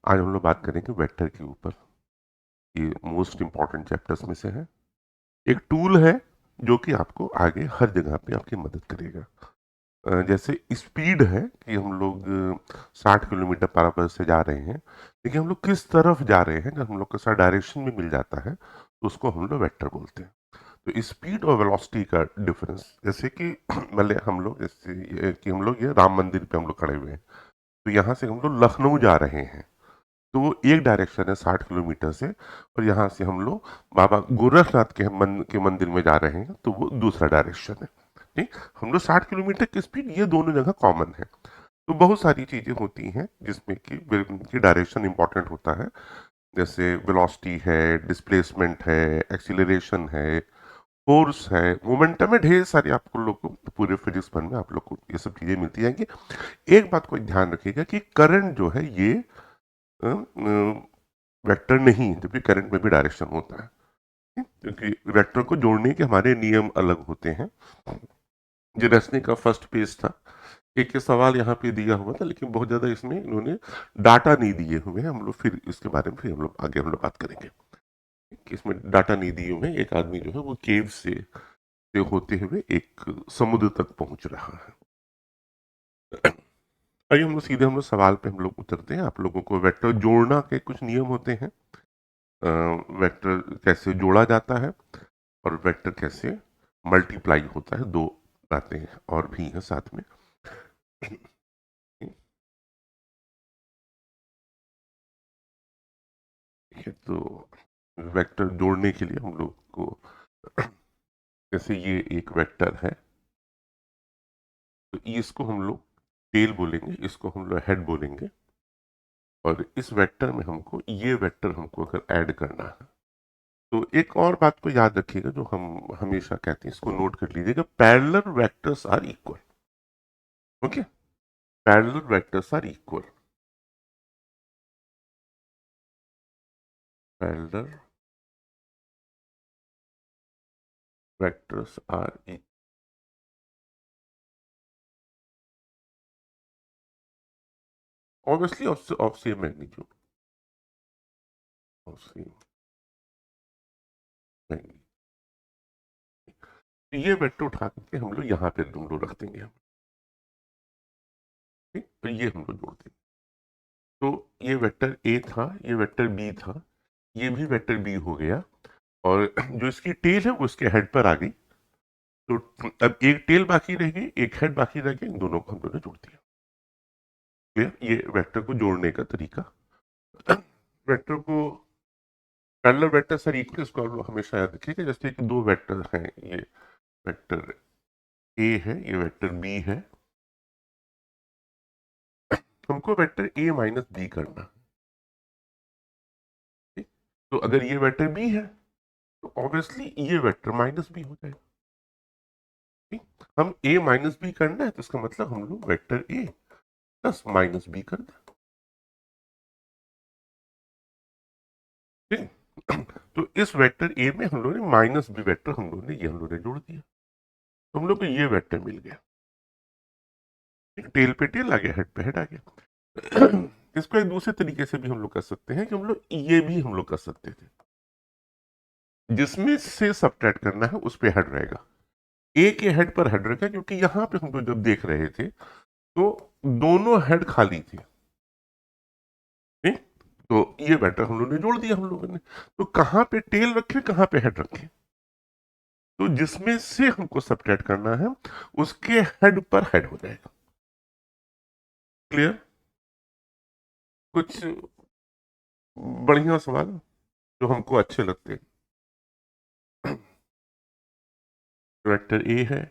आज हम लोग बात करेंगे वेक्टर के ऊपर। ये मोस्ट इंपॉर्टेंट चैप्टर्स में से है। एक टूल है जो कि आपको आगे हर जगह पे आपकी मदद करेगा। जैसे स्पीड है कि हम लोग 60 किलोमीटर पर आवर से जा रहे हैं, लेकिन हम लोग किस तरफ जा रहे हैं जब हम लोग को सारा डायरेक्शन में मिल जाता है तो उसको हम लोग वेक्टर बोलते हैं। तो स्पीड और वेलोसिटी का डिफरेंस, जैसे कि भले हम लोग जैसे कि हम लोग ये राम मंदिर पे हम लोग खड़े हुए हैं, तो यहाँ से हम लोग लखनऊ जा रहे हैं, तो वो एक डायरेक्शन है 60 किलोमीटर से। और यहाँ से हम लोग बाबा गोरखनाथ के मंदिर में जा रहे हैं, तो वो दूसरा डायरेक्शन है। ठीक, हम लोग 60 किलोमीटर की स्पीड, ये दोनों जगह कॉमन है। तो बहुत सारी चीजें होती हैं जिसमें कि डायरेक्शन इंपॉर्टेंट होता है। जैसे वेलोसिटी है, डिस्प्लेसमेंट है, एक्सीलरेशन है, फोर्स है, मोमेंटम है, ढेर सारी आपको लोग को पूरे फिजिक्स फन में आप लोग को ये सब चीजें मिलती जाएंगी। एक बात को ध्यान रखिएगा कि करंट जो है ये वेक्टर नहीं है, जबकि करंट में भी डायरेक्शन होता है। क्योंकि वेक्टर को जोड़ने के हमारे नियम अलग होते हैं। जो रचने का फर्स्ट पेज था, एक सवाल यहाँ पे दिया हुआ था, लेकिन बहुत ज्यादा इसमें इन्होंने डाटा नहीं दिए हुए हैं। हम लोग फिर इसके बारे में फिर हम लोग आगे हम लोग बात करेंगे कि इसमें डाटा नहीं दिए हुए हैं। एक आदमी जो है वो केव से होते हुए एक समुद्र तक पहुंच रहा है। आइए हम लोग सीधे हम लोग सवाल पे हम लोग उतरते हैं। आप लोगों को वेक्टर जोड़ना के कुछ नियम होते हैं। वेक्टर कैसे जोड़ा जाता है और वेक्टर कैसे मल्टीप्लाई होता है, दो बातें और भी हैं साथ में। ठीक है, तो वेक्टर जोड़ने के लिए हम लोग को, जैसे ये एक वेक्टर है, तो इसको हम लोग टेल बोलेंगे, इसको हम लोग हेड बोलेंगे। और इस वेक्टर में हमको ये वेक्टर हमको अगर ऐड करना है, तो एक और बात को याद रखिएगा जो हम हमेशा कहते हैं, इसको नोट कर लीजिएगा, parallel vectors are equal. Okay, parallel vectors are equal. Parallel vectors are obviously of same magnitude, of same magnitude। तो ये वेक्टर उठा करके हम लोग यहाँ पे हम लोग रख देंगे हम। ठीक, तो ये हम लोग जोड़ देंगे। तो ये वेक्टर ए था, ये वेक्टर बी था, ये भी वेक्टर बी हो गया। और जो इसकी टेल है वो उसके हेड पर आ गई। तो अब एक टेल बाकी रह गई, एक हेड बाकी रह गया, इन दोनों को हम लोगों ने जोड़ दिया। क्लियर, ये वेक्टर को जोड़ने का तरीका। वेक्टर को पैरेलल वेक्टर सर इक्वल, इसको आप लोग हमेशा याद रखिएगा। जैसे कि दो वेक्टर हैं, ये वेक्टर ए है, ये वेक्टर बी है। हमको वेक्टर ए माइनस बी करना है। ठीक? तो अगर ये वेक्टर बी है तो ऑब्वियसली ये वेक्टर माइनस बी हो जाएगा। ठीक? हम ए माइनस बी करना है तो इसका मतलब हम लोग vector a plus minus b कर दें। ठीक? तो इस वेक्टर ए में हम लोगों ने माइनस बी वेक्टर हम लोगों ने ये हम लोगों ने जोड़ दिया, तो हम लोग को ये वेक्टर मिल गया। टेल पे टेल आ गया, हेड पे हेड आ गया। इसको एक दूसरे तरीके से भी हम लोग कर सकते हैं कि हम लोग ये भी हम लोग कर सकते थे, जिसमें से सब्ट्रैक्ट करना है उस पे हेड रहेगा। ए के हेड पर हेड रहेगा, क्योंकि यहां पे हम लोग जब देख रहे थे तो दोनों हेड खाली थे। नहीं? तो ये वेक्टर हम लोगों ने जोड़ दिया हम लोगों ने। तो कहां पे टेल रखे, कहां पे हेड रखे, तो जिसमें से हमको सब्ट्रैक्ट करना है उसके हेड पर हेड हो जाएगा। क्लियर? कुछ बढ़िया सवाल जो हमको अच्छे लगते हैं। वेक्टर ए है,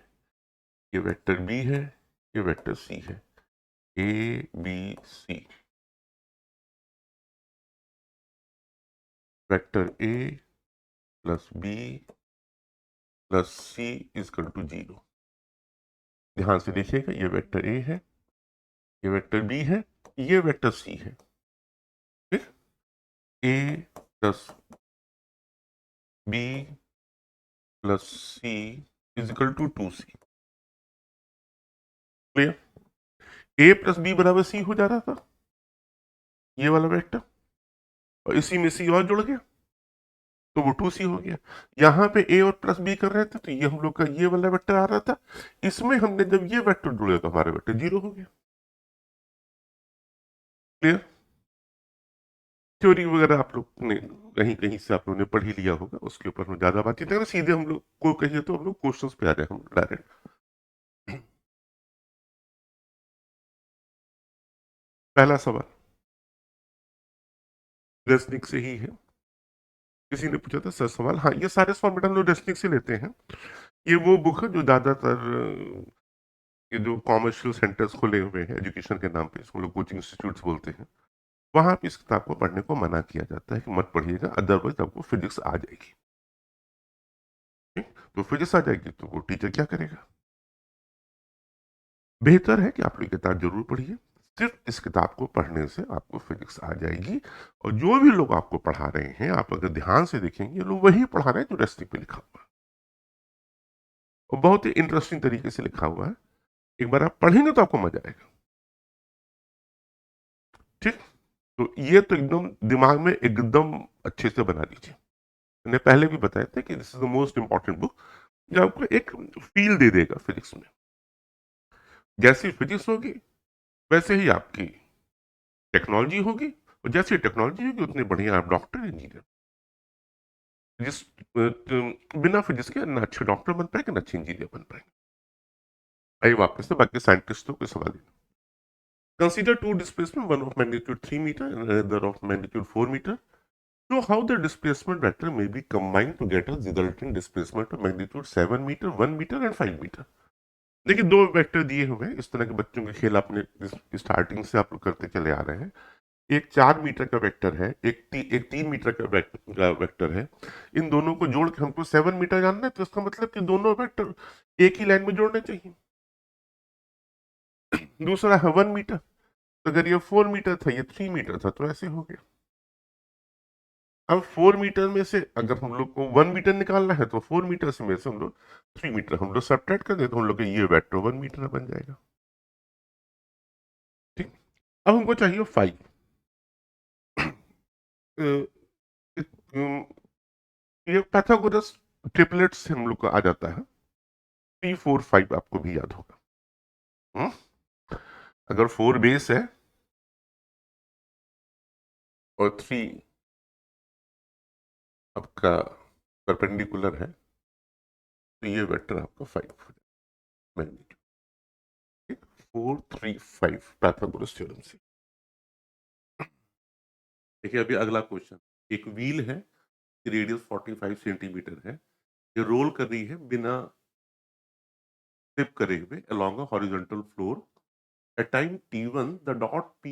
ये वेक्टर बी है, ये वेक्टर सी है। A b c, vector a plus B plus C is equal to 0। ध्यान से देखिएगा, ये वेक्टर ए है, ये वेक्टर बी है, ये वेक्टर सी है। ठीक? A plus B plus C is equal to 2c। Clear? A plus B बराबर सी हो जा रहा था। ये वाला वेक्टर, और इसी में सी और जुड़ गया तो वो 2c हो गया। यहाँ पे a और प्लस b कर रहे थे तो ये हम लोग का ये वाला वेक्टर आ रहा था, इसमें हमने जब ये वेक्टर जुड़े तो हमारा वेक्टर 0 हो गया। क्लियर? थ्योरी वगैरह आप लोग ने कहीं कहीं से आप लोगों ने पढ़ ही लिया होगा, उसके ऊपर हम ज्यादा बातचीत करें, सीधे हम लोग को कहिए तो हम लोग क्वेश्चंस पे आ जाए हम डायरेक्ट। पहला सवाल रेसनिक से ही है। किसी ने पूछा था सर सवाल, हाँ ये सारे सवाल बेटा हम लोग रेसनिक से लेते हैं। ये वो बुक है जो ज्यादातर ये जो कॉमर्शियल सेंटर्स खुले हुए हैं एजुकेशन के नाम पे, इसको लोग कोचिंग इंस्टीट्यूट्स बोलते हैं, वहां पे इस किताब को पढ़ने को मना किया जाता है कि मत पढ़िएगा, अदरवाइज आपको फिजिक्स आ जाएगी। ठीक? तो फिजिक्स आ जाएगी तो वो टीचर क्या करेगा? बेहतर है कि आप लोग किताब जरूर पढ़िए, सिर्फ इस किताब को पढ़ने से आपको फिजिक्स आ जाएगी। और जो भी लोग आपको पढ़ा रहे हैं, आप अगर ध्यान से देखेंगे, ये लोग वही पढ़ा रहे हैं जो रेसिपी पे लिखा हुआ है, और बहुत ही इंटरेस्टिंग तरीके से लिखा हुआ है। एक बार आप पढ़ेंगे तो आपको मजा आएगा। ठीक? तो ये तो एकदम दिमाग में एकदम अच्छे से बना लीजिए। मैंने पहले भी बताया था कि this is the most important book जो आपको एक फील दे देगा फिजिक्स में। जैसी फिजिक्स होगी वैसे ही आपकी टेक्नोलॉजी होगी, और जैसी टेक्नोलॉजी होगी उतने बढ़िया आप डॉक्टर इंजीनियर। जिस बिना फिजिक्स के ना अच्छे डॉक्टर बन पाएंगे ना अच्छे इंजीनियर बन पाएंगे। आइए वापस से बाकी साइंटिस्टों के सवाल। Consider two displacement, one of magnitude 3 metre and another of magnitude 4 meter. So how the displacement vector may be combined to get a resultant displacement of magnitude 7 meter, 1 meter and 5 meter. देखिए दो vector दिए हुए हैं, इस तरह के बच्चों के खेल आपने स्टार्टिंग से आप लोग करते चले आ रहे हैं। एक 4 मीटर का वेक्टर है, एक 3 मीटर का वेक्टर है। इन दोनों को जोड़ के हमको 7 मीटर जानना है, तो इसका मतलब कि दोनों वेक्टर एक ही लाइन में जोड़ने चाहिए। दूसरा है 1 मीटर, तो अगर ये 4 मीटर था, ये 3 मीटर था, तो ऐसे हो गया। अब 4 मीटर में से अगर हम लोग को 1 मीटर निकालना है तो 4 मीटर से में से हम लोग 3 मीटर हम लोग सब्ट्रैक्ट कर दे तो हम लोग का ये वेक्टर 1 मीटर बन जाएगा। ठीक? अब हमको चाहिए 5। ये पैथागोरस ट्रिपलेट से हम लोग को आ जाता है, 3 4 5 आपको भी याद होगा। हम्म? अगर 4 बेस है और 3 आपका परपेंडिकुलर है तो ये वेक्टर आपका 5 हो जाएगा मैग्नीट्यूड। 4 3 5 पैथागोरस थ्योरम से। देखिए अभी अगला क्वेश्चन, एक व्हील है, रेडियस 45 सेंटीमीटर है, ये रोल कर रही है बिना स्लिप करे हुए along a horizontal floor. At time t1 the dot p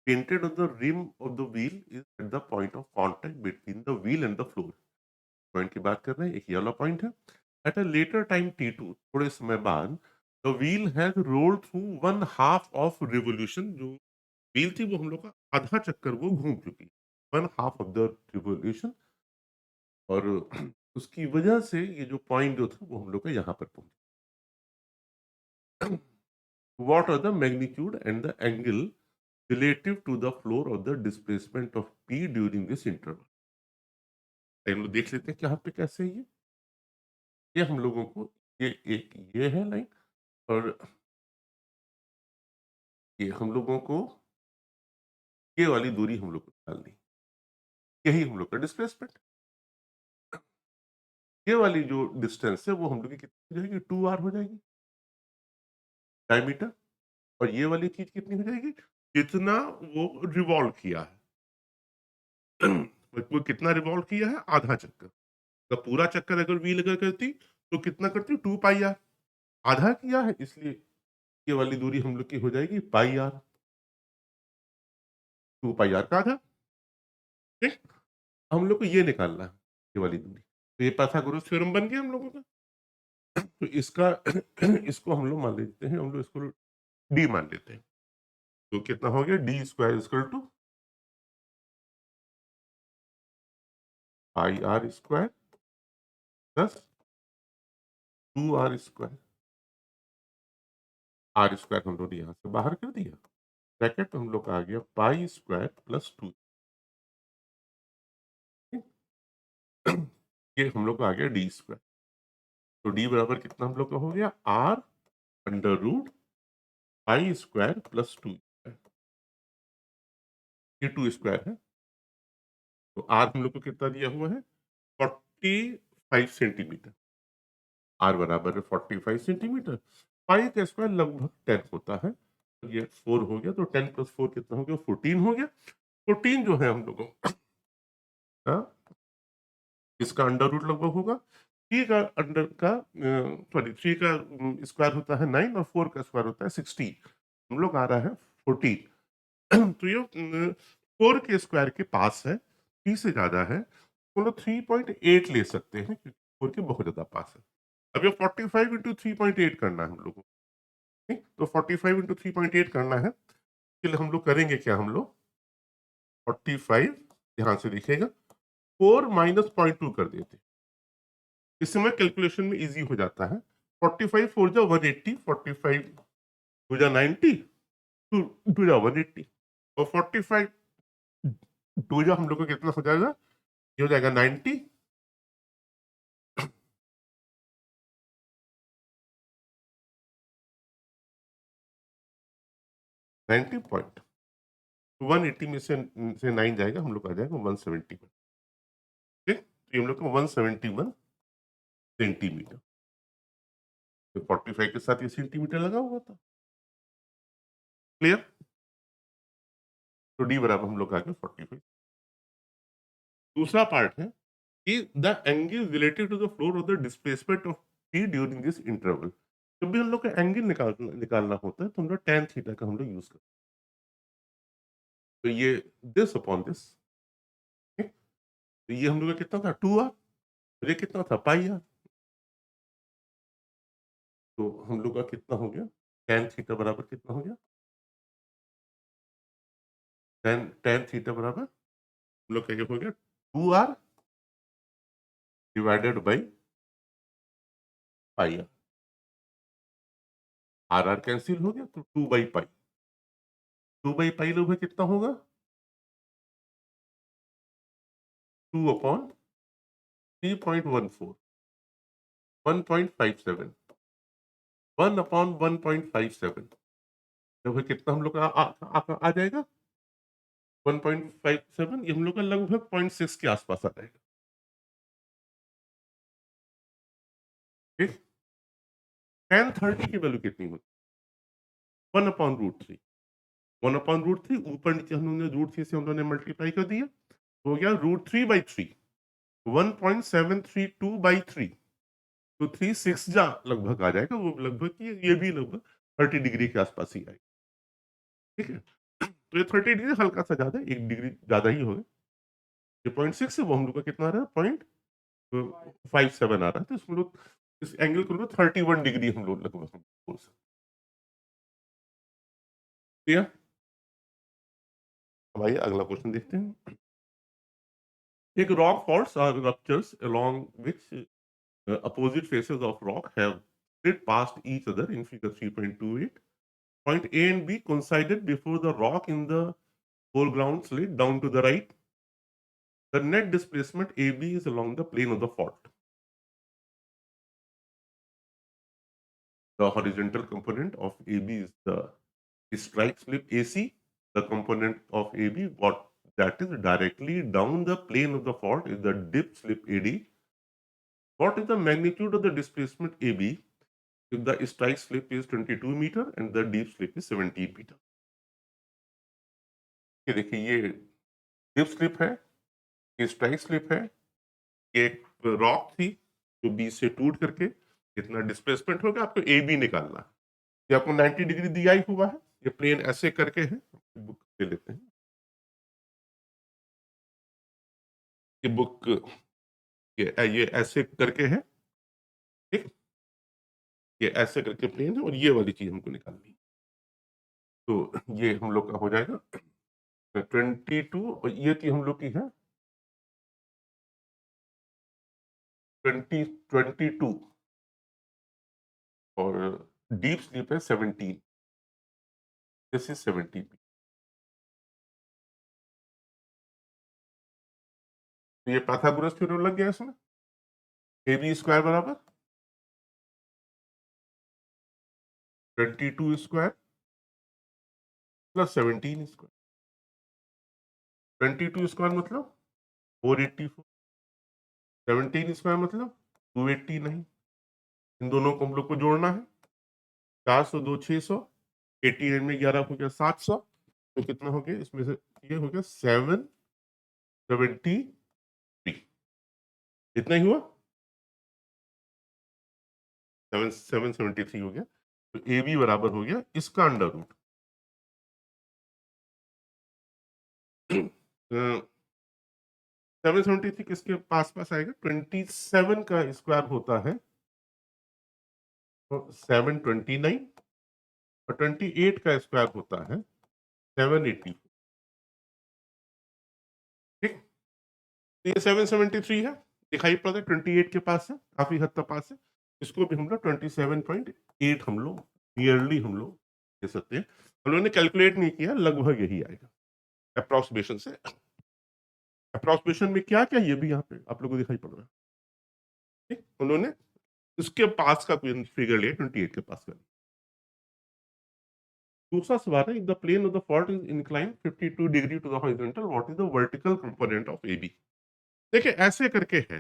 painted on the rim of the wheel is at the point of contact between the wheel and the floor. Point की बात कर रहे हैं, एक ये वाला पॉइंट है। At a later time t2 थोड़े समय बाद the wheel has rolled through 1/2 of revolution, जो व्हील थी वो हम लोग का आधा चक्कर वो घूम चुकी, 1/2 ऑफ द रिवोल्यूशन, और उसकी वजह से ये जो पॉइंट जो था वो हम लोग का यहाँ पर पहुंचा। What are the magnitude and the angle relative to the floor of the displacement of P during this interval? हम लोग देख लेते हैं कि यहाँ पे कैसे है ये हम लोगों को, ये एक ये है लाइन, और ये हम लोगों को ये वाली दूरी हम लोग को निकालनी, यही हम लोग का डिस्प्लेसमेंट। ये वाली जो डिस्टेंस है वो हम लोग की कितनी हो जाएगी, 2r हो जाएगी डायमीटर। और ये वाली चीज कितनी हो जाएगी, कितना वो रिवॉल्व किया है। वो कितना रिवॉल्व किया है, आधा चक्कर। तो पूरा चक्कर अगर व्हील अगर करती तो कितना करती, 2 पाई आर। आधा किया है इसलिए ये वाली दूरी हम लोग की हो जाएगी पाई आर, 2 पाई आर का आधा। ठीक? हम लोग को ये निकालना है, ये वाली दूरी, तो ये पाइथागोरस थ्योरम बन गया हम लोगों का। तो इसका इसको हम लोग मान लेते हैं, हम लोग इसको डी मान लेते हैं। तो कितना हो गया, d square equal to pi r square plus 2r square. R square हम लोग ने यहाँ से बाहर कर दिया, ब्रैकेट में हम लोग का आ गया पाई स्क्वायर प्लस 2, ये हम लोग का आ गया डी स्क्वायर। तो डी बराबर कितना हम लोग का हो गया, r under root pi square plus 2, ये 2 स्क्वायर है। तो आर हम लोग को कितना दिया हुआ है, 45 सेंटीमीटर। आर बराबर है 45 सेंटीमीटर। पाई का स्क्वायर लगभग 10 होता है, तो ये 4 हो गया, तो 10 प्लस 4 कितना हो गया, 14 हो गया। 14 जो है हम लोगों का, इसका अंडर रूट लगभग होगा, 3 का अंडर का सॉरी 3 का स्क्वायर होता है 9 और 4 का स्क्वायर होता है 16, हम लोग आ रहा है 14। तो ये 4 के स्क्वायर के पास है, 3 से ज्यादा है, तो हम लोग 3.8 ले सकते हैं क्योंकि 4 के बहुत ज्यादा पास है। अब ये 45 इंटू 3.8 करना है हम लोग को, ठीक, तो 45 इंटू 3.8 करना है, इसलिए हम लोग करेंगे क्या, हम लोग 45 ध्यान से देखिएगा 4 माइनस 0.2 कर देते, इस समय कैलकुलेशन में इजी हो जाता है। 45 4 जा 180, 45 2 जा 90, 2 जा 180, और 45 2 जा हम लोग को कितना हो जाएगा, ये हो जाएगा 90, 90 पॉइंट 180 में से 9 जाएगा, हम लोग आ जाएगा 171, ठीक, तो ये हम लोग को 171 सेंटीमीटर, तो 45 के साथ ये सेंटीमीटर लगा हुआ था, क्लियर। तो डी बराबर हम लोग आ गए 45। दूसरा पार्ट है कि the angle related to the floor of the displacement of p during this interval. जब भी हम लोग का एंगल निकालना होता है तो हम लोग tan थीटा का हम लोग यूज करते हैं। तो ये दिस अपॉन दिस, तो ये हम लोग का कितना था 2r, और ये कितना था पाई r, तो हम लोग का कितना हो गया, tan थीटा बराबर कितना हो गया, tan थीटा बराबर हम लोग का ये हो गया 2r divided by pi r, r r cancel हो गया, तो 2/पाई, 2/पाई लोग कितना होगा, 2/3.14, 1.57, 1/1.57, तो फिर कितना हम लोग का आ जाएगा 1.57, ये हम लोग का लगभग 0.6 के आसपास आ जाएगा, ठीक। tan 30 की वैल्यू कितनी होती, 1/√3, 1/√3, ऊपर नीचे हम लोगों ने √3 से हम लोगों ने मल्टीप्लाई कर दिया, हो गया √3/3, 1.732/3, तो 3/6 जा लगभग आ जाएगा, वो लगभग ये भी लगभग 30 डिग्री के आसपास ही आएगा, ठीक है। तो ये 30 डिग्री हल्का सा ज्यादा, 1 डिग्री ज्यादा ही होगा, ये 0.6 है, वो हम लोग का कितना आ रहा है 0.57 आ रहा है, तो इसमें लोग इस एंगल को लोग 31 डिग्री हम लोग लगभग हम बोल सकते हैं। अब आइए अगला क्वेश्चन देखते हैं। एक rock falls are ruptures along which opposite faces of rock have slid past each other in figure 3.28. Point A and B coincided before the rock in the foreground slid down to the right. The net displacement AB is along the plane of the fault. The horizontal component of AB is the strike slip AC. The component of AB what that is directly down the plane of the fault is the dip slip AD. What is the magnitude of the displacement AB if the strike slip is 22 meter and the deep slip is 17 meter? ये देखिए ये dip slip है, ये strike slip है, ये एक rock थी जो बीच से टूट करके कितना डिस्प्लेसमेंट होगा आपको ए बी निकालना है। ये आपको 90 डिग्री दिया ही हुआ है, ये प्लेन ऐसे करके है, बुक ले लेते हैं, ये बुक ये ऐसे करके है, ठीक, ये ऐसे करके प्लेन है और ये वाली चीज हमको निकालनी है। तो ये हम लोग का हो जाएगा 22, और ये चीज हम लोग की है 22, और डीप स्लीप है 17, दिस इज 17। तो ये पाइथागोरस थ्योरम लग गया इसमें, ए बी स्क्वायर बराबर 22 स्क्वायर प्लस 17 स्क्वायर। 22 स्क्वायर मतलब 484, 17 स्क्वायर मतलब 289। इन दोनों को हम लोग को जोड़ना है। 400 2 600, 89 में 11 हो गया 700, तो कितना हो गया इसमें से, ये हो गया 773। इतना ही हुआ, 773 हो गया। तो ए बी बराबर हो गया इसका अंडर रूट 773 किसके पास पास आएगा, 27 का स्क्वायर होता है तो 729, और 28 का स्क्वायर होता है 780। ठीक, तो ये 773 है, दिखाई पड़ता है 28 के पास है, काफी हद तक पास है। इसको भी हम लोग 27.8 हम लोग नियरली हम लोग दे सकते हैं। हम लोगों ने कैलकुलेट नहीं किया, लगभग यही आएगा अप्रोक्सीमेशन से। अप्रोक्सीमेशन में क्या क्या ये भी यहाँ पे आप लोगों को दिखाई पड़ रहा है। ठीक, उन्होंने इसके पास का कोई फिगर लिया, 28 के पास का। दूसरा सवाल है, the plane of the fault is incline 52 degree to the horizontal, what is the vertical component of AB. देखिए ऐसे करके है,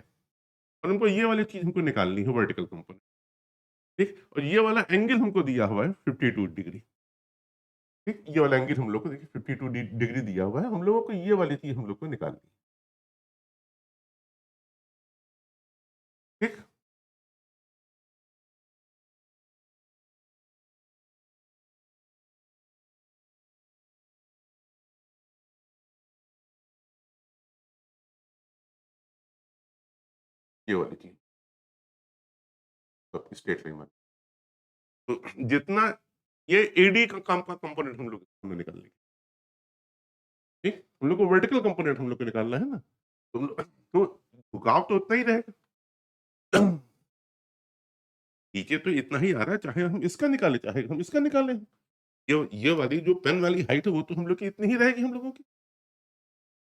और हमको ये वाली चीज हमको निकालनी है, वर्टिकल कंपोनेंट। ठीक, और ये वाला एंगल हमको दिया हुआ है 52 डिग्री। ठीक, ये वाला एंगल हम लोग को देखिए 52 डिग्री दिया हुआ है, हम लोगों को ये वाली चीज हम लोग को निकालनी है। ठीक, ये वाली चीज तो स्ट्रेट लाइन में, तो जितना ये एडी का काम का कंपोनेंट हम लोग निकाल लेंगे। ठीक, हम लोग को वर्टिकल कंपोनेंट हम लोग को निकालना है ना, तो झुकाव तो उतना ही रहेगा। नीचे तो इतना ही आ रहा है, चाहे हम इसका निकालें चाहे हम इसका निकालें। ये वाली जो पेन वाली हाइट है वो तो हम लोग की इतनी ही रहेगी हम लोगों की।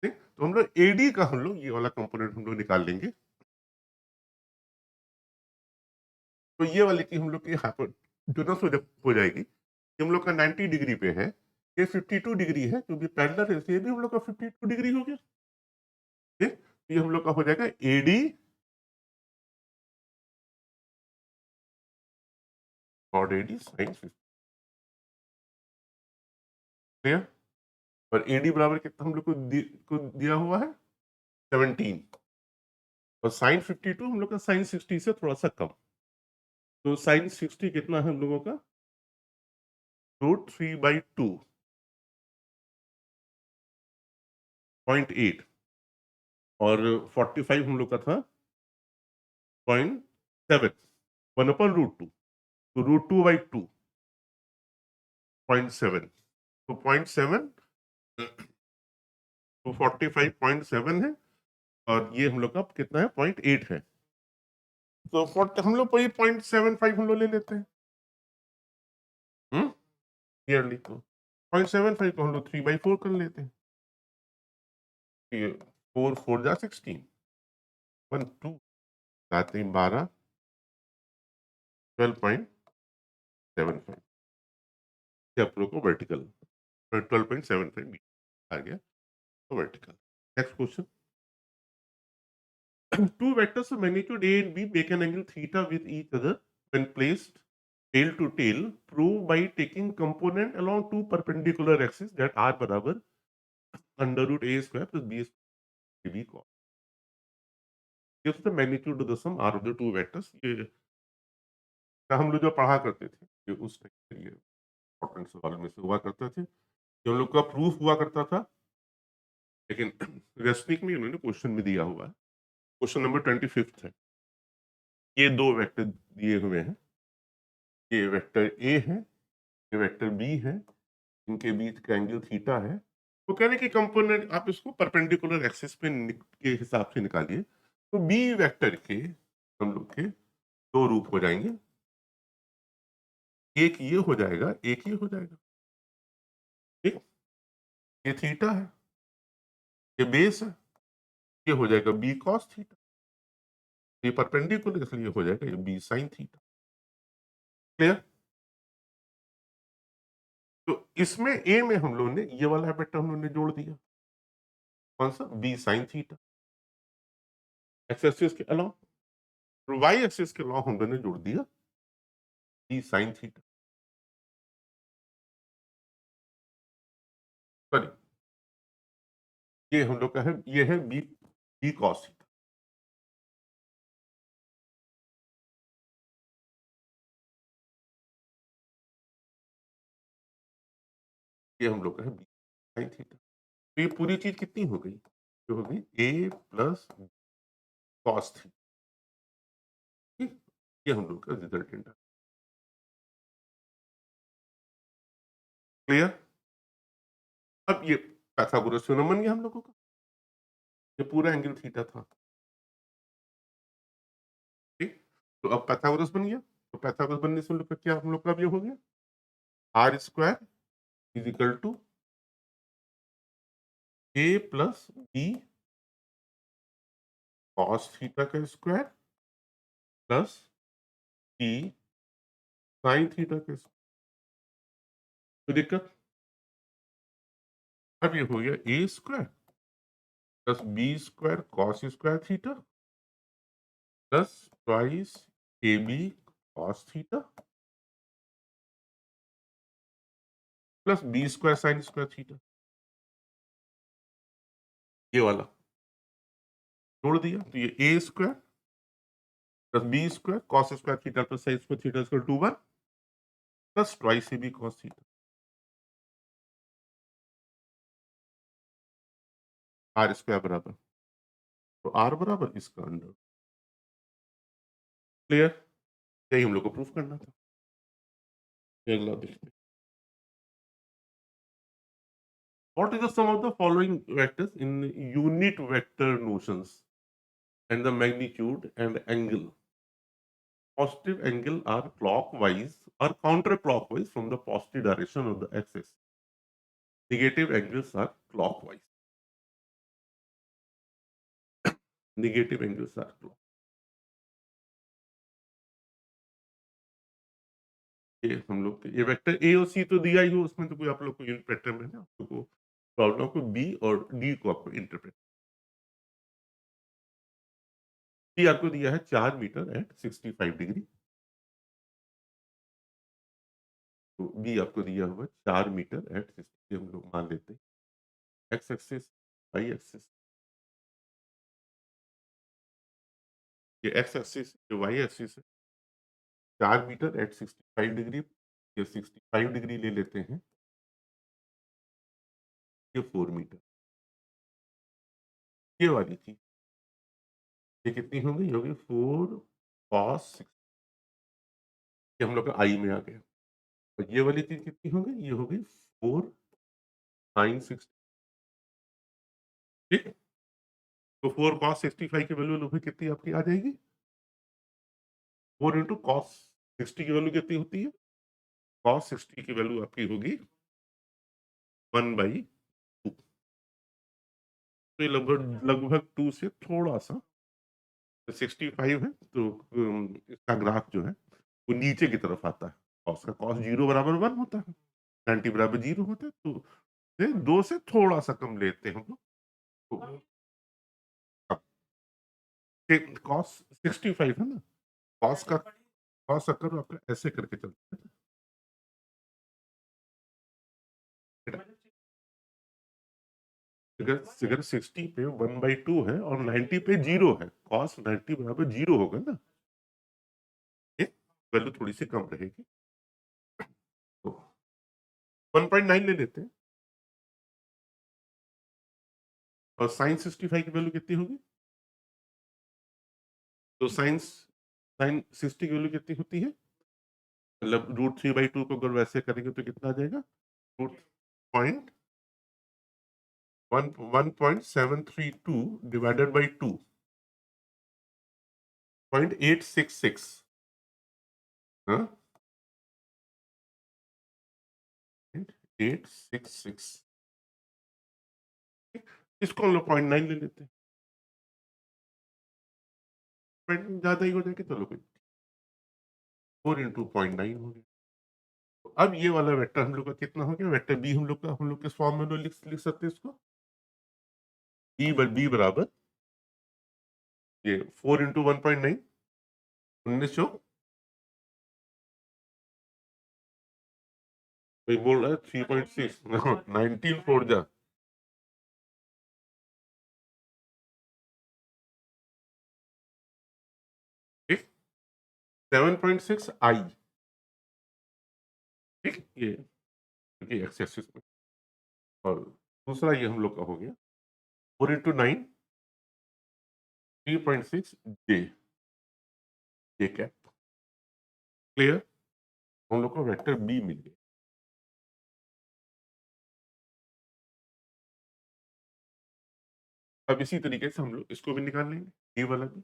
ठीक, तो हम लोग एडी का हम लोग ये वाला कंपोनेंट हम लोग निकाल लेंगे। तो ये वाली चीज हम लोग की हाइपोटेनस हो जाएगी, ये हम लोग का 90 डिग्री पे है, ये 52 डिग्री है, क्योंकि पैरेलल है इसलिए भी हम लोग का 52 डिग्री हो गया। ठीक, तो ये हम लोग का हो जाएगा एडी और एडी साइन 50। क्लियर, और एडी बराबर कितना हम लोग को दिया हुआ है 17, और साइन 52 हम लोग का साइन 60 से थोड़ा सा कम। तो साइन 60 कितना है हम लोगों का, √3/2 0.8, और 45 हम लोग का था 0.7, 1/√2, तो √2/2 0.7, तो 0.7 तो 45.7 है, और ये हम लोग का कितना है 0.8 है, तो हम लोग वही 0.75 हम लोग ले लेते हैं। ईयरली को 0.75 को हम लोग 3/4 कर लेते हैं। ये 4 4 जा 16, 1 2 7 3 12, 12.75, ये आप लोग को वर्टिकल 12.75 आ गया, तो vertical. Next question, two vectors of magnitude a and b make an angle theta with each other when placed tail to tail. Prove by taking component along two perpendicular axes that are बराबर √a square plus b square b cos gives the magnitude of the sum r of the two vectors। ये हम लोग जो पढ़ा करते थे, ये उस इम्पोर्टेंट सवाल में से हुआ करता थे, ये हम लोग का प्रूफ हुआ करता था, लेकिन रेसनिक में उन्होंने क्वेश्चन में दिया हुआ है। क्वेश्चन नंबर 25 है, ये दो वेक्टर दिए हुए हैं, ये वेक्टर ए है, ये वेक्टर बी है, इनके बीच का एंगल थीटा है। तो कहने की कंपोनेंट आप इसको परपेंडिकुलर एक्सिस पे के हिसाब से निकालिए, तो बी वेक्टर के हम लोग के दो रूप हो जाएंगे, एक ये हो जाएगा, एक ये हो जाएगा। ठीक, ये थीटा है, ये बेस है, ये हो जाएगा बी कॉस थीटा, ये परपेंडिकुलर इसलिए हो जाएगा ये बी साइन थीटा। क्लियर? तो इसमें ए में हम लोगों ने ये वाला वेक्टर हम लोगों ने जोड़ दिया, कौन सा? B sine theta, X axis के अलावा, वाई एक्सिस के अलावा हम लोगों ने जोड़ दिया बी साइन थीटा, सॉरी ये हम लोग का है, ये है बी बी कॉस थीटा। ये हम लोग का है बी साइन थीटा। तो ये पूरी चीज कितनी हो गई? जो हो गई ए प्लस कॉस थीटा। ठीक? ये हम लोग का रिजल्टेंट है। क्लियर? अब ये पाइथागोरस थ्योरम बन गया हम लोगों का, ये पूरा एंगल थीटा था। ठीक? तो अब पाइथागोरस बन गया, तो पाइथागोरस बनने से हम लोग का क्या, हम लोग का अब ये हो गया R square is equal to A plus B cos theta का square plus T sine theta का स्क्वायर। तो दिक्कत, अब ये हो गया A square plus B square cos square theta plus twice A B cos theta plus B square sine square theta. ये वाला जोड़ दिया, तो ये A square plus B square cos square theta plus sine square theta equal to 1 plus twice A B cos theta. R square बराबर, तो are बराबर इसका अंडर। क्लियर? यही हम लोग को प्रूफ करना था। अगला देखते हैं, what is the sum of the following vectors in unit vector notions and the magnitude and angle? Positive angle are clockwise or counterclockwise from the positive direction of the axis. Negative angles are clockwise. Negative angles are clockwise. ये हम लोग के ये vector A और सी तो दिया ही हो, उसमें तो कोई आप लोग को यूनिट वेक्टर में ना आप लोग को प्रॉब्लम को बी और डी को आपको इंटरप्रेट। सी आपको दिया है 4 मीटर एट 65 डिग्री, तो बी आपको दिया हुआ 4 मीटर एट 60, हम लोग मान लेते हैं एक्स एक्सिस वाई एक्सिस, ये एक्स एक्सिस ये वाई एक्सिस है, 4 मीटर एट 65 डिग्री, ये 65 डिग्री ले लेते हैं, ये 4 मीटर। ये वाली थी, ये कितनी होगी? ये होगी 4 कॉस 6, ये हम लोग का आई में आ गया। और ये वाली चीज कितनी होगी? ये होगी 4 साइन 60। ठीक? तो 4 कॉस 65 की वैल्यू लोग कितनी आपकी आ जाएगी? 4 इंटू कॉस 60 की वैल्यू कितनी होती है? कॉस 60 की वैल्यू आपकी होगी 1/2। तो ये लगभग लगभग 2 से थोड़ा सा 65 है, तो इसका ग्राफ जो है वो नीचे की तरफ आता है। कॉस का कॉस 0 बराबर 1 होता है, 90 बराबर 0 होता है, तो 2 से थोड़ा सा कम लेते हैं हम लोग। तो कॉस 65 है ना, कॉस का कॉस अगर आपका ऐसे करके चलता है, अगर अगर 60 पे 1/2 है और 90 पे 0 है, कॉस 90 बराबर 0 होगा ना, ये वैल्यू थोड़ी सी कम रहेगी, तो 1.9 ले लेते हैं। और साइन 65 की वैल्यू कितनी होगी? तो साइन 60 की वैल्यू कितनी होती है? मतलब √3/2 को अगर वैसे करेंगे तो कितना आ जाएगा? Root point 1.732 divided by 2, 0.866। हाँ, 866। इसको हम लोग 0.9 ले लेते हैं। पॉइंट ज्यादा ही हो जाएगा, चलो कोई 4 × 0.9 हो गया। तो अब ये वाला वेक्टर हम लोग का कितना हो गया, वेक्टर बी हम लोग के फॉर्म में लिख सकते हैं इसको, बी बराबर ये 4 × 1.9, 1900, कोई बोल रहा है 3.6, 19 फोड़ जा, ठीक, 7.6 आई, ठीक, ये एक्स एक्सिस में, और दूसरा ये हम लोग का हो गया 4 × 9, 3.6 जे कैप, क्लियर, हम लोग को वेक्टर बी मिल गया। अब इसी तरीके से हम लोग इसको भी निकाल लेंगे, ये वाला भी,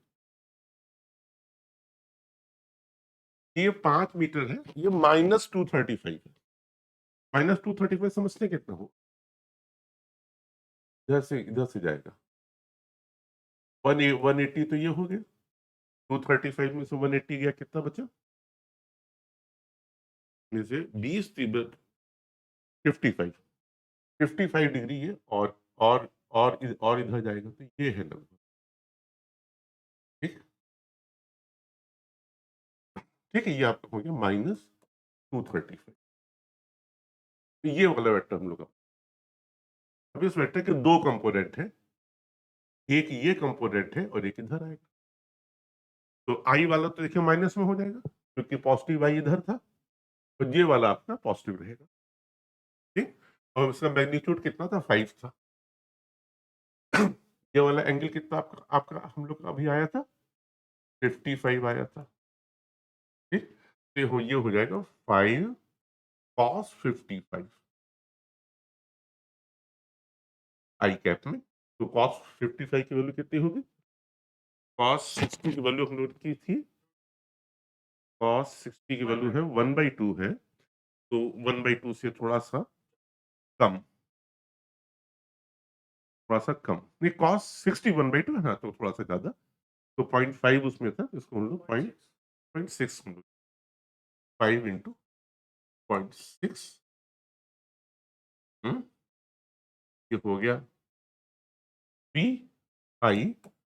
ये 5 मीटर है, ये -235 है, -235 समझते हैं कितना हो, इधर से जाएगा 180, तो ये हो गया 235 में से 180 गया, कितना बचा, में से 20 55, 55 डिग्री ये, और इधर जाएगा, तो ये है लगभग, ठीक, ठीक है, ये आपका हो गया -235, तो ये वाला वेक्टर हम लोग का। अब इस वेक्टर के दो कंपोनेंट हैं, एक ये कंपोनेंट है और एक इधर आएगा, तो आई वाला तो देखिए माइनस में हो जाएगा क्योंकि पॉजिटिव आई इधर था, और ये वाला आपका पॉजिटिव रहेगा, ठीक, और इसका मैग्नीट्यूड कितना था, 5 था, ये वाला एंगल कितना आपका हम लोग का अभी आया था, 55 आया था, ठीक, तो ये हो जाएगा 5 cos 55 आई कैप में, तो cos 55 की वैल्यू कितनी होगी, cos 60 की वैल्यू हम लोग की थी, cos 60 की वैल्यू है 1/2 है, तो 1/2 से कम थोड़ा सा कम नहीं, cos 60 1/2 है ना, तो थोड़ा सा ज्यादा, तो 0.5 उसमें था, इसको हम लोग 0.6 हम लोग 5 × 0.6, ये हो गया पी आई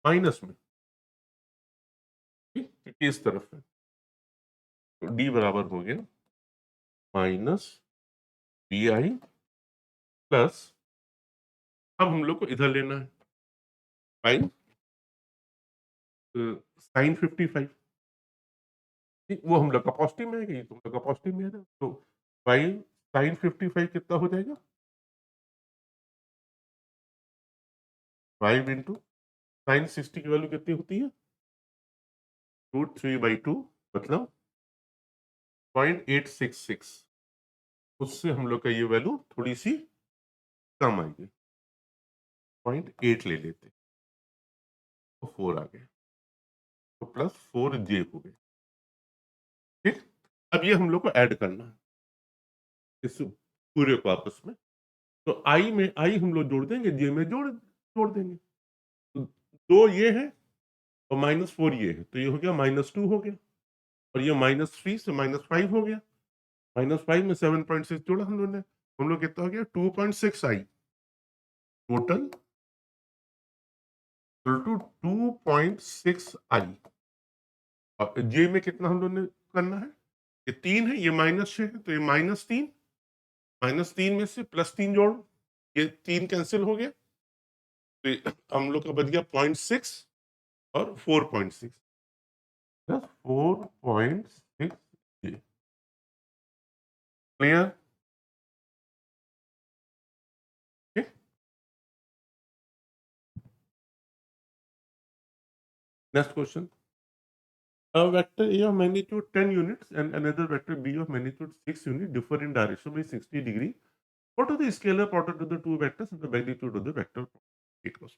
माइनस में, ठीक, क्योंकि इस तरफ है, तो डी बराबर हो गया -pi प्लस, अब हम लोग को इधर लेना है साइन साइन 55, ठीक, वो हम लोग का पॉजिटिव में है, ये तुम लोग का पॉजिटिव में है ना, तो 5 साइन 55 कितना हो जाएगा, 5 × साइन 60 की वैल्यू कितनी होती है, √3/2, मतलब 0.866, उससे हम लोग का ये वैल्यू थोड़ी सी कम आएगी, 0.8 ले लेते, तो 4 आ गए, तो +4j हो गए, ठीक, अब ये हम लोग को ऐड करना है इस पूरे को आपस में, तो आई हम लोग जोड़ देंगे, जे में जोड़ जोड़ देंगे, तो 2 ये है और -4 ये है, तो ये हो गया -2 हो गया, और ये -3 से -5 हो गया, -5 में 7.6 जोड़ा हम लोग कितना हो गया 2.6 आई, टोटल 2.6 आई, और जे में कितना हम लोग ने करना है, ये 3 है, ये -6 है, तो ये -3 में से +3 जोड़, ये 3 कैंसिल हो गया, तो हम लोग का बच गया 0.6 और 4.6 plus 4.6, clear, next question, a vector A of magnitude 10 units and another vector B of magnitude 6 units differ in direction by 60 degree. What are the scalar product of the two vectors and the magnitude of the vector equals?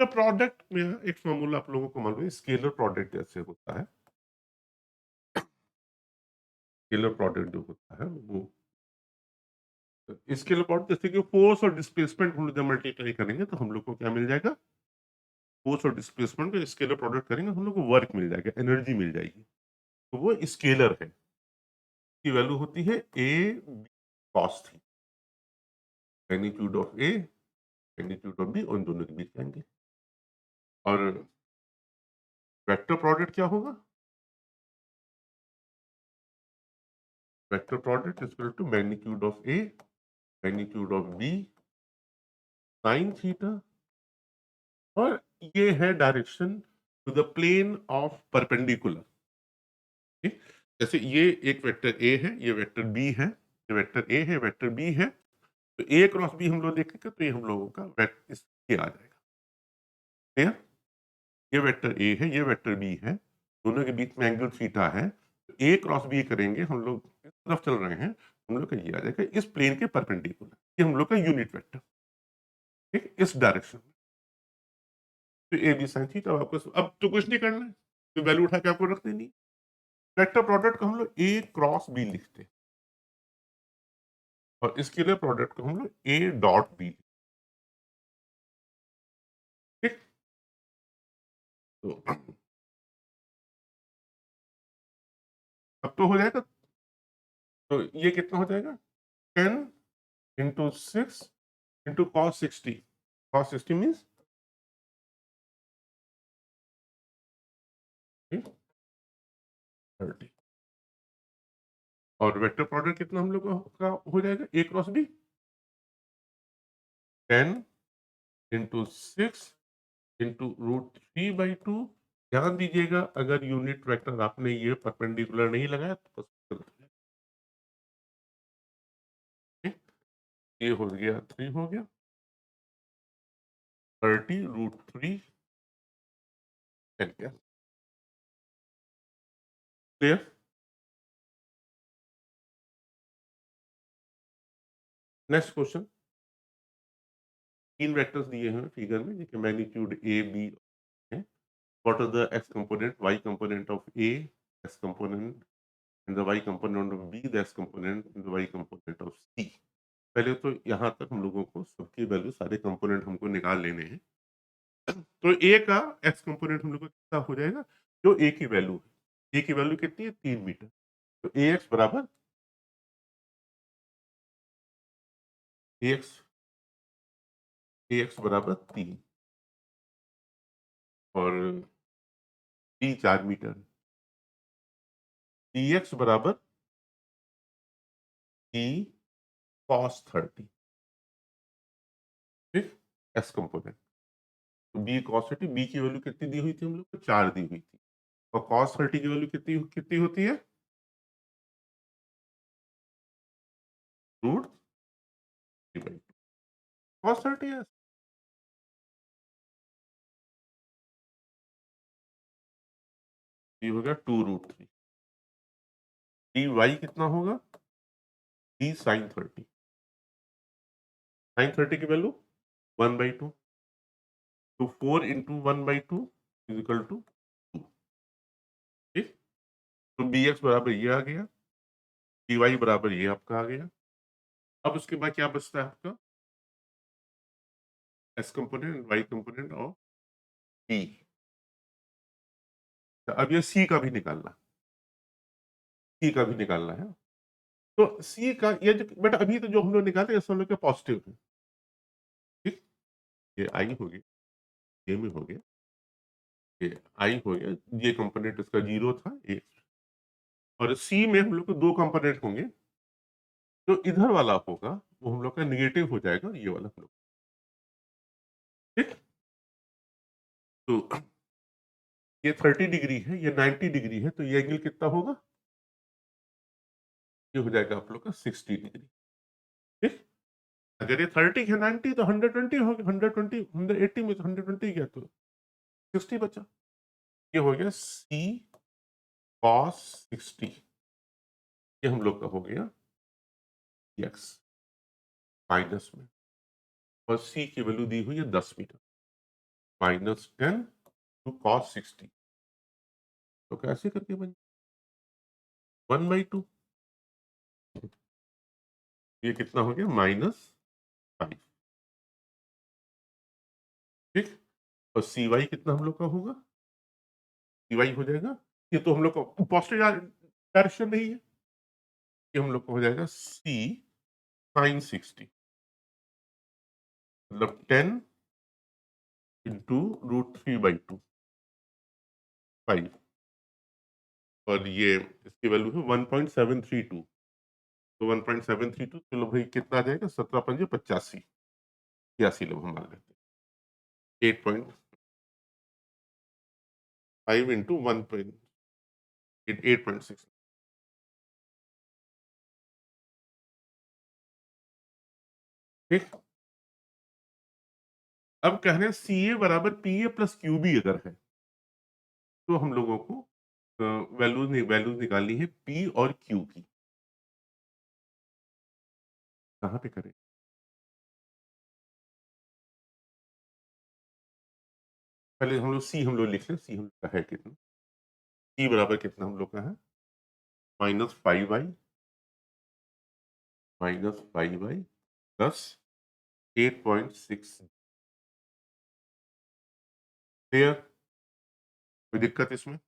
The product में एक formula आप लोगों को मालूम है, scalar product जैसे होता है, स्केलर प्रोडक्ट जो होता है वो स्केलर प्रोडक्ट जैसे कि फोर्स और डिस्प्लेसमेंट हम लोग जब मल्टीप्लाई करेंगे तो हम लोग को क्या मिल जाएगा, फोर्स और डिस्प्लेसमेंट का स्केलर प्रोडक्ट करेंगे हम लोग को वर्क मिल जाएगा, एनर्जी मिल जाएगी, तो वो स्केलर है, की वैल्यू होती है ए कॉस थी, magnitude of A magnitude of B, उन दोनों के बीच जाएंगे। और वेक्टर प्रोडक्ट क्या होगा? Vector product is equal to magnitude of A magnitude of B sine theta, और ये है direction to the plane of perpendicular. जैसे ये एक वेक्टर ए है, ये वेक्टर बी है, ये वेक्टर ए है, वेक्टर बी है, तो ए क्रॉस बी हम लोग देखेंगे तो ये हम लोगों का वेक्टर ये आ जाएगा। क्लियर? ये वेक्टर ए है, ये वेक्टर बी है, दोनों के बीच में एंगल थीटा है, तो ए क्रॉस बी करेंगे, हम लोग इस तरफ चल रहे हैं, हम लोग का ये आ जाएगा इस प्लेन के परपेंडिकुलर, ये हम लोग का यूनिट वेक्टर, ठीक, इस डायरेक्शन में। तो ए बी साइन थीटा, आपको अब तो कुछ नहीं करना है, तो वैल्यू उठा के आपको रख देनी। वेक्टर प्रोडक्ट को हम लोग ए क्रॉस बी लिखते हैं, और इसके लिए प्रोडक्ट को हम लोग ए डॉट बी, ठीक। तो अब तो हो जाएगा, तो ये कितना हो जाएगा? 10 × 6 × cos 60, cos 60 मीन्स 30, और वेक्टर प्रोडक्ट कितना हम लोग का हो जाएगा? ए क्रॉस बी 10 × 6 × √3/2। ध्यान दीजिएगा, अगर यूनिट वेक्टर आपने ये परपेंडिकुलर नहीं लगाया तो बस गलत है। ठीक? ये हो गया 3, हो गया 30 √3 क्या क्लियर? नेक्स्ट क्वेश्चन, तीन वेक्टर्स दिए हैं फिगर में, जिनके मैग्नीट्यूड ए बी है। What are the X component, Y component of A, X component in the Y component of B, the X component in the Y component of C. पहले तो यहाँ तक हम लोगों को सबकी वैल्यू, सारे कंपोनेंट हमको निकाल लेने हैं। तो ए का एक्स कंपोनेंट हम लोग को कितना हो जाएगा? जो ए की वैल्यू है, ए की वैल्यू कितनी है? 3 मीटर। तो ए एक्स बराबर, ए एक्स ए एक्स बराबर 3, और बी 4 मीटर, डी एक्स बराबर ई कॉस 30, ठीक, एक्स कंपोनेंट। तो बी कॉस 30, बी की वैल्यू कितनी दी हुई थी हम लोग को? 4 दी हुई थी, और कॉस 30 की वैल्यू कितनी कितनी होती है? √3/2 कॉस 30 है। ये हो गया 2 √3। डी वाई कितना होगा? डी साइन 30, साइन 30 की वैल्यू 1/2, तो 4 × 1/2 इज इक्वल टू 2, ठीक। तो बी एक्स बराबर ये आ गया, डी वाई बराबर ये आपका आ गया। अब उसके बाद क्या बचता है आपका? एक्स कंपोनेंट, वाई कंपोनेंट और डी। अब ये सी का भी निकालना, सी का भी निकालना है। तो सी का ये जो बेटा अभी तो जो हम लोग निकाले, सब लोग के पॉजिटिव है, ठीक। ये आई हो गया, ये में हो गया, ये आई हो गया, ये कंपोनेंट इसका 0 था, ये। और सी में हम लोग को 2 कंपोनेंट होंगे, जो इधर वाला होगा वो हम लोग का निगेटिव हो जाएगा, और ये वाला हम लोग, ठीक। तो ये 30 डिग्री है, ये 90 डिग्री है, तो ये एंगल कितना होगा? ये हो जाएगा आप लोग का 60 डिग्री, ठीक। अगर ये 30 है 90, तो 120 हो गया, 120 180 में से 120 गया तो 60 बचा। ये हो गया सी कॉस 60, ये हम लोग का हो गया एक्स माइनस में, और सी की वैल्यू दी हुई है 10 मीटर, -10 टू कॉस 60, तो कैसे करके बन 1/2, ये कितना हो गया? -5, ठीक। और सी वाई कितना हम लोग का होगा, सी वाई हो जाएगा, ये तो हम लोग का पॉजिटिव डायरेक्शन नहीं है, ये हम लोग का हो जाएगा सी साइन 60, मतलब 10 इंटू √3/2 5, और ये इसकी वैल्यू है 1.732, तो 1.732 चलो भाई कितना आ जाएगा, 17×5 = 85 लोग हम मान लेते हैं, 8.5 इंटू 8.6। ठीक, अब कह रहे हैं सी ए बराबर P A plus Q B अगर है, तो हम लोगों को वैल्यूज निकालनी है पी और क्यू की। कहाँ पे करें, पहले हम लोग सी हम लोग लिख लें, सी हम लोग का है कितना, सी बराबर कितना हम लोग का है, -5i प्लस 8.6। क्लियर, कोई दिक्कत इसमें,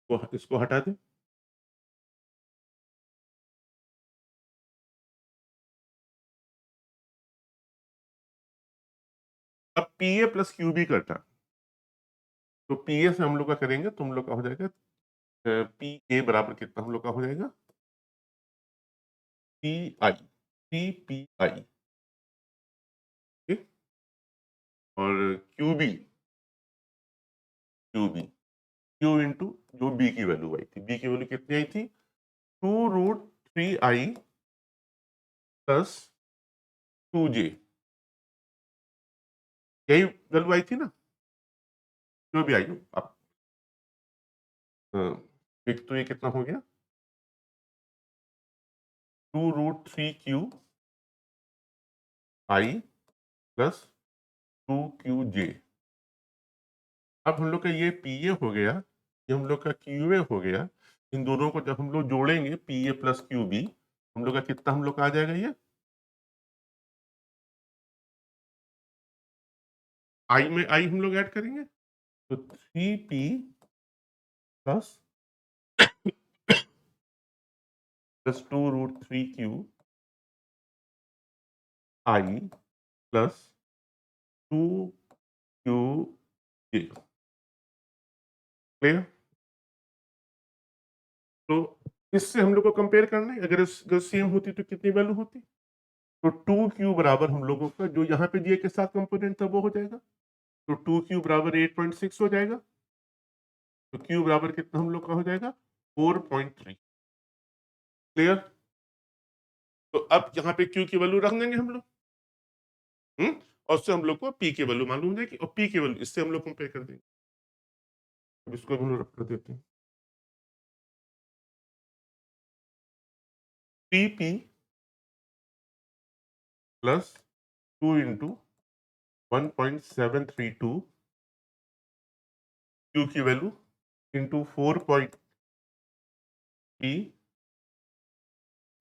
तो इसको हटा दें। अब P A plus Q B करता, तो पी ए से हम लोग का करेंगे तो हम लोग का हो जाएगा पी ए बराबर कितना हम लोग का हो जाएगा, पी आई, पी आई, ठीक, और क्यू इंटू जो बी की वैल्यू आई थी, बी की वैल्यू कितनी आई थी, 2√3i प्लस 2j, यही वैल्यू आई थी ना, जो भी आई हो आप, एक तो ये कितना हो गया, 2√3qi प्लस 2qj। अब हम लोग का ये पी ए हो गया, ये हम लोग का क्यू ए हो गया, इन दोनों को जब हम लोग जोड़ेंगे P A plus Q B, हम लोग का कितना हम लोग का आ जाएगा, ये आई में आई हम लोग ऐड करेंगे, तो 3p प्लस 2√3q आई प्लस 2q j। क्लियर, तो इससे हम लोग को कंपेयर करना है, अगर सेम होती तो कितनी वैल्यू होती, तो 2q बराबर हम लोगों का जो यहाँ पे जे के साथ कंपोनेंट था वो हो जाएगा, तो 2q बराबर 8.6 हो जाएगा, तो q बराबर कितना हम लोग का हो जाएगा, 4.3। क्लियर, तो अब यहाँ पे q की वैल्यू रख देंगे हम लोग, और उससे हम लोग को p की वैल्यू मालूम हो जाएगी, और p की वैल्यू इससे हम लोग कंपेयर कर देंगे। अब इसको हम लोग रख कर देते हैं, 3p प्लस 2 इंटू 1.732 q की वैल्यू इंटू 4.3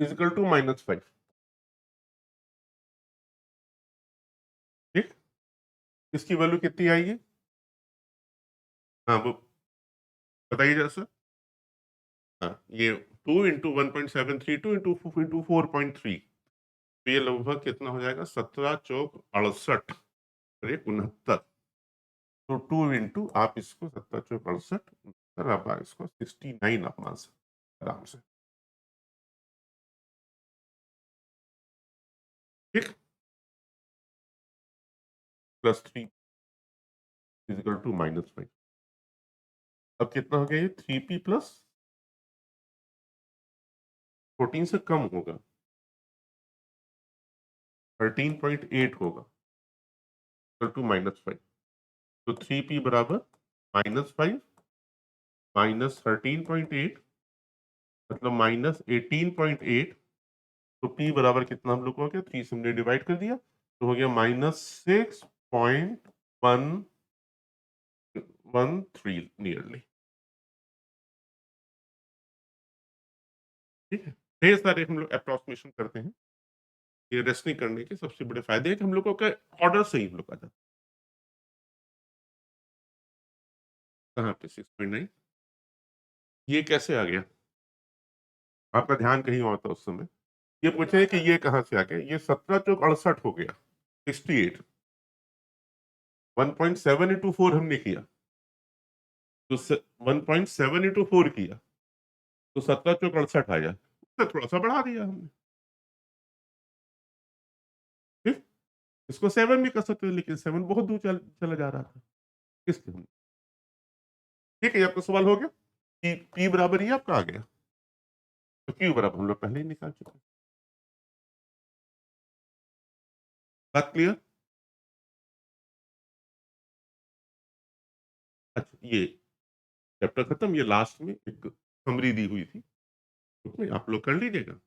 इजिकल टू -5। ठीक, इसकी वैल्यू कितनी आई है, हाँ वो बताइए जरा सर। हाँ, ये 2 इंटू 1.732 इंटू 4.3, तो ये लगभग कितना हो जाएगा, 17 चौक 68 और 69, तो 2 इंटू आप इसको 17 चौक 68, सर आप इसको 69 आप मान सकते आराम से। ठीक, +3 इजिकल टू -5, अब कितना हो गया ये, 3p प्लस 14 से कम होगा, 13.8 होगा, इक्वल टू -5, तो 3p बराबर -5 -13.8, मतलब -18.8, तो p बराबर कितना हम लोग को हो गया, 3 से हमने डिवाइड कर दिया, तो हो गया -6.113 नियरली। ठीक है, ढेर सारे हम लोग अप्रोक्सीमेशन करते हैं, ये रेसनिंग करने के सबसे बड़े फायदे हैं कि हम लोगों का ऑर्डर सही हम लोग आ जाता है। कहाँ पे 6.9? ये कैसे आ गया? आपका ध्यान कहीं और था उस समय। ये पूछ रहे हैं कि ये कहाँ से आ गया? ये 17 चौक 68 हो गया, 68। 1.7 इंटू 4 हमने किया, तो 1.7 इंटू 4 किया, तो 17 चौक 68 आया। उससे थोड़ा सा बढ़ा दिया हमने, ठीक? इसको 7 भी कर सकते थे, लेकिन 7 बहुत दूर चला जा रहा था, इसलिए हमने। ठीक है, ये आपका सवाल हो गया कि पी बराबर ये आपका आ गया, तो क्यू बराबर हम लोग पहले ही निकाल चुके हैं। बात क्लियर? अच्छा, ये चैप्टर खत्म। ये लास्ट में एक समरी दी हुई थी, उसमें आप लोग कर लीजिएगा।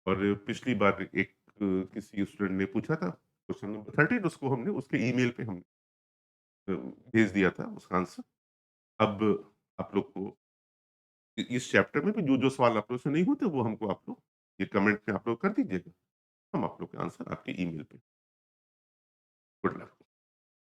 और पिछली बार एक किसी स्टूडेंट ने पूछा था क्वेश्चन नंबर 13, उसको हमने उसके ईमेल पे हम भेज दिया था उसका आंसर। अब आप लोग को इस चैप्टर में भी जो जो सवाल आप लोग से नहीं होते वो हमको आप लोग ये कमेंट में आप लोग कर दीजिएगा, हम आप लोग के आंसर आपके ईमेल पे। Good luck.